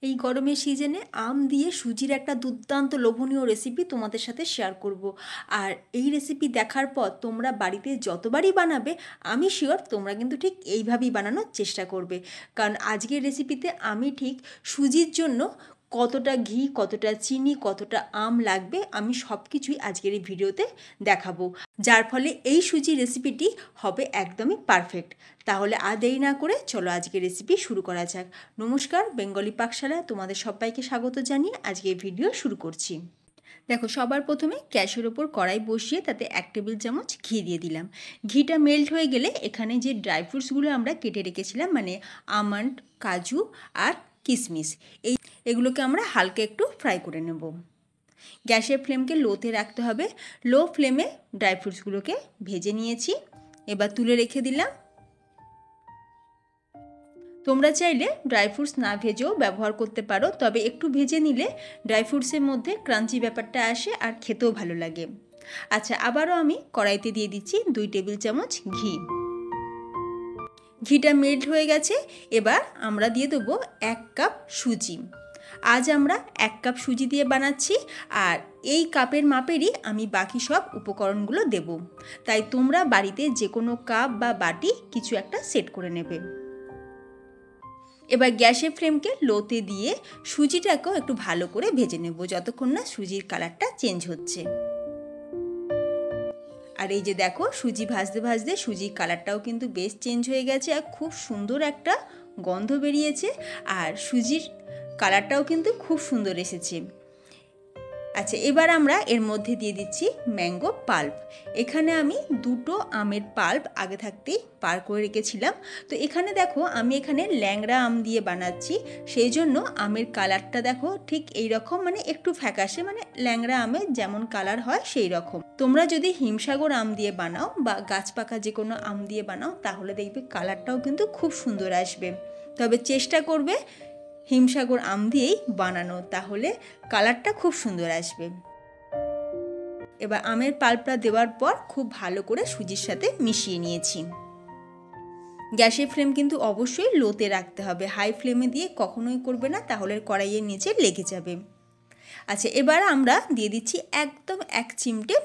এই গরমের সিজনে আম দিয়ে সুজির একটা দুর্দান্ত লোভনীয় রেসিপি তোমাদের সাথে শেয়ার করব। আর এই রেসিপি দেখার পর তোমরা বাড়িতে যতবারই বানাবে আমি শিওর তোমরা কিন্তু ঠিক এইভাবেই বানানোর চেষ্টা করবে। কারণ আজকের রেসিপিতে আমি ঠিক সুজির জন্য কতটা ঘি, কতটা চিনি, কতটা আম লাগবে আমি সব কিছুই আজকের এই ভিডিওতে দেখাবো, যার ফলে এই সুজি রেসিপিটি হবে একদমই পারফেক্ট। তাহলে আর দেরি না করে চলো আজকের রেসিপি শুরু করা যাক। নমস্কার, বেঙ্গলি পাকশালায় তোমাদের সবাইকে স্বাগত জানিয়ে আজকে এই ভিডিও শুরু করছি। দেখো, সবার প্রথমে গ্যাসের ওপর কড়াই বসিয়ে তাতে 1 টেবিল চামচ ঘি দিয়ে দিলাম। ঘিটা মেল্ট হয়ে গেলে এখানে যে ড্রাই ফ্রুটসগুলো আমরা কেটে রেখেছিলাম, মানে আমন্ড, কাজু আর কিশমিশ, এগুলোকে আমরা হালকা একটু ফ্রাই করে নেব। গ্যাসের ফ্লেমকে লোতে রাখতে হবে। লো ফ্লেমে ড্রাই ফ্রুটসগুলোকে ভেজে নিয়েছি, এবার তুলে রেখে দিলাম। তোমরা চাইলে ড্রাই ফ্রুটস না ভেজেও ব্যবহার করতে পারো, তবে একটু ভেজে নিলে ড্রাই ফ্রুটসের মধ্যে ক্রাঞ্চি ব্যাপারটা আসে আর খেতেও ভালো লাগে। আচ্ছা, আবারও আমি কড়াইতে দিয়ে দিচ্ছি 2 টেবিল চামচ ঘি। ঘিটা মেল্ট হয়ে গেছে, এবার আমরা দিয়ে দেবো 1 কাপ সুজি। আজ আমরা 1 কাপ সুজি দিয়ে বানাচ্ছি, আর এই কাপের মাপেরই আমি বাকি সব উপকরণগুলো দেব। তাই তোমরা বাড়িতে যে কোনো কাপ বা বাটি কিছু একটা সেট করে নেবে। এবার গ্যাসের ফ্লেমকে লোতে দিয়ে সুজিটাকেও একটু ভালো করে ভেজে নেব, যতক্ষণ না সুজির কালারটা চেঞ্জ হচ্ছে। আর এই যে দেখো, সুজি ভাজতে ভাজতে সুজির কালারটাও কিন্তু বেশ চেঞ্জ হয়ে গেছে আর খুব সুন্দর একটা গন্ধ বেরিয়েছে, আর সুজির কালারটাও কিন্তু খুব সুন্দর এসেছে। আচ্ছা, এবার আমরা এর মধ্যে দিয়ে দিচ্ছি ম্যাঙ্গো পাল্প। এখানে আমি 2টো আমের পাল্প আগে থাকতেই পার করে রেখেছিলাম। তো এখানে দেখো, আমি এখানে ল্যাংড়া আম দিয়ে বানাচ্ছি, সেই জন্য আমের কালারটা দেখো ঠিক এই রকম, মানে একটু ফ্যাকাশে, মানে ল্যাংড়া আমের যেমন কালার হয় সেই রকম। তোমরা যদি হিমসাগর আম দিয়ে বানাও বা গাছ পাকা যে কোনো আম দিয়ে বানাও, তাহলে দেখবে কালারটাও কিন্তু খুব সুন্দর আসবে। তবে চেষ্টা করবে হিমসাগর আম দিয়েই বানানো, তাহলে কালারটা খুব সুন্দর আসবে। এবার আমের পাল্পটা দেওয়ার পর খুব ভালো করে সুজির সাথে মিশিয়ে নিয়েছি। গ্যাসের ফ্লেম কিন্তু অবশ্যই লোতে রাখতে হবে, হাই ফ্লেমে দিয়ে কখনোই করবে না, তাহলে কড়াইয়ের নিচে লেগে যাবে। আচ্ছা, এবার আমরা দিয়ে দিচ্ছি একদম 1 চিমটে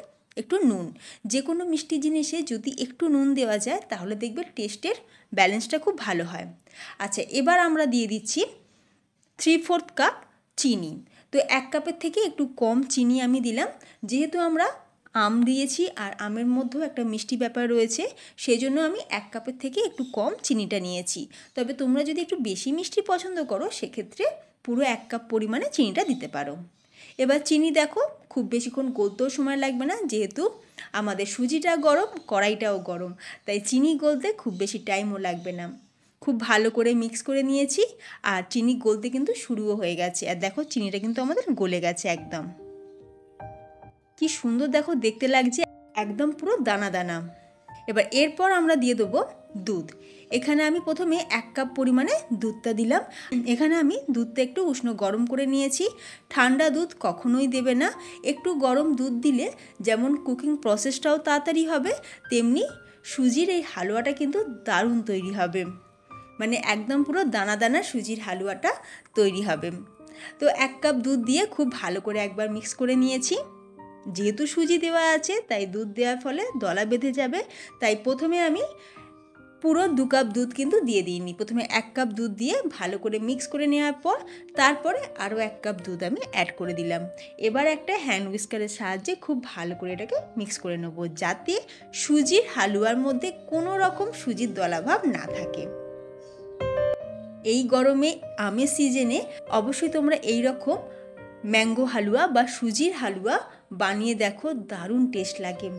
একটু নুন। যে কোনো মিষ্টি জিনিসে যদি একটু নুন দেওয়া যায় তাহলে দেখবে টেস্টের ব্যালেন্সটা খুব ভালো হয়। আচ্ছা, এবার আমরা দিয়ে দিচ্ছি 3/4 কাপ চিনি। তো 1 কাপের থেকে একটু কম চিনি আমি দিলাম, যেহেতু আমরা আম দিয়েছি আর আমের মধ্যেও একটা মিষ্টি ব্যাপার রয়েছে, সেই জন্য আমি 1 কাপের থেকে একটু কম চিনিটা নিয়েছি। তবে তোমরা যদি একটু বেশি মিষ্টি পছন্দ করো, সেক্ষেত্রে পুরো 1 কাপ পরিমাণে চিনিটা দিতে পারো। এবার চিনি দেখো, খুব বেশিক্ষণ গলতেও সময় লাগবে না, যেহেতু আমাদের সুজিটা গরম, কড়াইটাও গরম, তাই চিনি গলতে খুব বেশি টাইমও লাগবে না। খুব ভালো করে মিক্স করে নিয়েছি, আর চিনি গলতে কিন্তু শুরুও হয়ে গেছে। আর দেখো, চিনিটা কিন্তু আমাদের গলে গেছে একদম। কি সুন্দর দেখো দেখতে লাগছে, একদম পুরো দানা দানা। এবার এরপর আমরা দিয়ে দেবো দুধ। এখানে আমি প্রথমে 1 কাপ পরিমাণে দুধটা দিলাম। এখানে আমি দুধটা একটু উষ্ণ গরম করে নিয়েছি। ঠান্ডা দুধ কখনোই দেবে না। একটু গরম দুধ দিলে যেমন কুকিং প্রসেসটাও তাড়াতাড়ি হবে, তেমনি সুজির এই হালুয়াটা কিন্তু দারুণ তৈরি হবে, মানে একদম পুরো দানা দানা সুজির হালুয়াটা তৈরি হবে। তো 1 কাপ দুধ দিয়ে খুব ভালো করে একবার মিক্স করে নিয়েছি। যেহেতু সুজি দেওয়া আছে তাই দুধ দেওয়ার ফলে দলা বেঁধে যাবে, তাই প্রথমে আমি পুরো 2 কাপ দুধ কিন্তু দিয়ে দিইনি। প্রথমে 1 কাপ দুধ দিয়ে ভালো করে মিক্স করে নেওয়ার পর তারপরে আরও 1 কাপ দুধ আমি অ্যাড করে দিলাম। এবার একটা হ্যান্ড উইস্কারের সাহায্যে খুব ভালো করে এটাকে মিক্স করে নেব, যাতে সুজির হালুয়ার মধ্যে কোনো রকম সুজির দলাভাব না থাকে। এই গরমে আমের সিজনে অবশ্যই তোমরা এই রকম ম্যাঙ্গো হালুয়া বা সুজির হালুয়া বানিয়ে দেখো, দারুণ টেস্ট লাগে।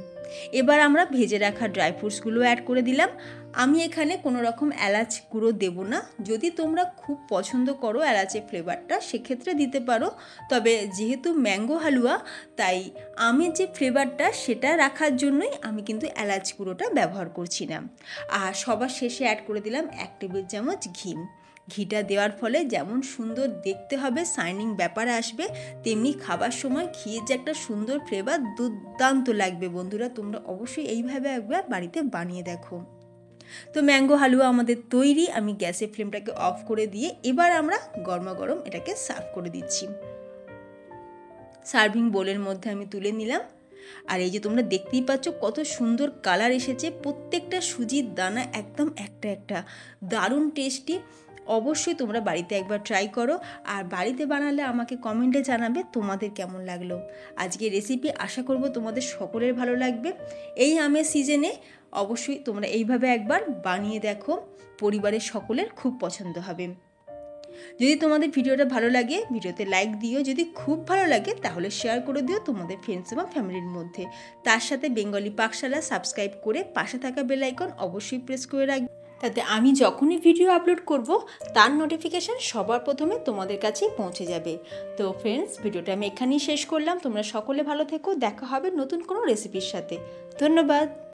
এবার আমরা ভেজে রাখা ড্রাই ফ্রুটসগুলো অ্যাড করে দিলাম। আমি এখানে কোনো রকম এলাচ গুঁড়ো দেবো না, যদি তোমরা খুব পছন্দ করো এলাচের ফ্লেভারটা সেক্ষেত্রে দিতে পারো, তবে যেহেতু ম্যাঙ্গো হালুয়া তাই আমের যে ফ্লেভারটা সেটা রাখার জন্যই আমি কিন্তু এলাচ গুঁড়োটা ব্যবহার করছি না। আর সবার শেষে অ্যাড করে দিলাম 1 টেবিল চামচ ঘি। ঘিটা দেওয়ার ফলে যেমন সুন্দর দেখতে হবে, শাইনিং ব্যাপার আসবে, তেমনি খাবার সময় ঘিয়ের যে একটা সুন্দর ফ্লেভার দুর্দান্ত লাগবে। বন্ধুরা, তোমরা অবশ্যই এইভাবে একবার বাড়িতে বানিয়ে দেখো। তো ম্যাঙ্গো হালুয়া আমাদের তৈরি। আমি গ্যাসের ফ্লেমটাকে অফ করে দিয়ে এবার আমরা গরমা গরম এটাকে সার্ভ করে দিচ্ছি। সার্ভিং বোলের মধ্যে আমি তুলে নিলাম। আর এই যে তোমরা দেখতেই পাচ্ছ কত সুন্দর কালার এসেছে, প্রত্যেকটা সুজির দানা একদম একটা একটা দারুণ টেস্টি। অবশ্যই তোমরা বাড়িতে একবার ট্রাই করো, আর বাড়িতে বানালে আমাকে কমেন্টে জানাবে তোমাদের কেমন লাগলো। আজকে রেসিপি আশা করব তোমাদের সকলের ভালো লাগবে। এই আমের সিজনে অবশ্যই তোমরা এইভাবে একবার বানিয়ে দেখো, পরিবারের সকলের খুব পছন্দ হবে। যদি তোমাদের ভিডিওটা ভালো লাগে ভিডিওতে লাইক দিও, যদি খুব ভালো লাগে তাহলে শেয়ার করে দিও তোমাদের ফ্রেন্ডস এবং ফ্যামিলির মধ্যে। তার সাথে বেঙ্গলি পাকশালা সাবস্ক্রাইব করে পাশে থাকা বেল আইকন অবশ্যই প্রেস করে রাখবে, তাতে আমি যখনই ভিডিও আপলোড করব তার নোটিফিকেশান সবার প্রথমে তোমাদের কাছেই পৌঁছে যাবে। তো ফ্রেন্ডস, ভিডিওটা আমি এখানেই শেষ করলাম। তোমরা সকলে ভালো থেকো, দেখা হবে নতুন কোনো রেসিপির সাথে। ধন্যবাদ।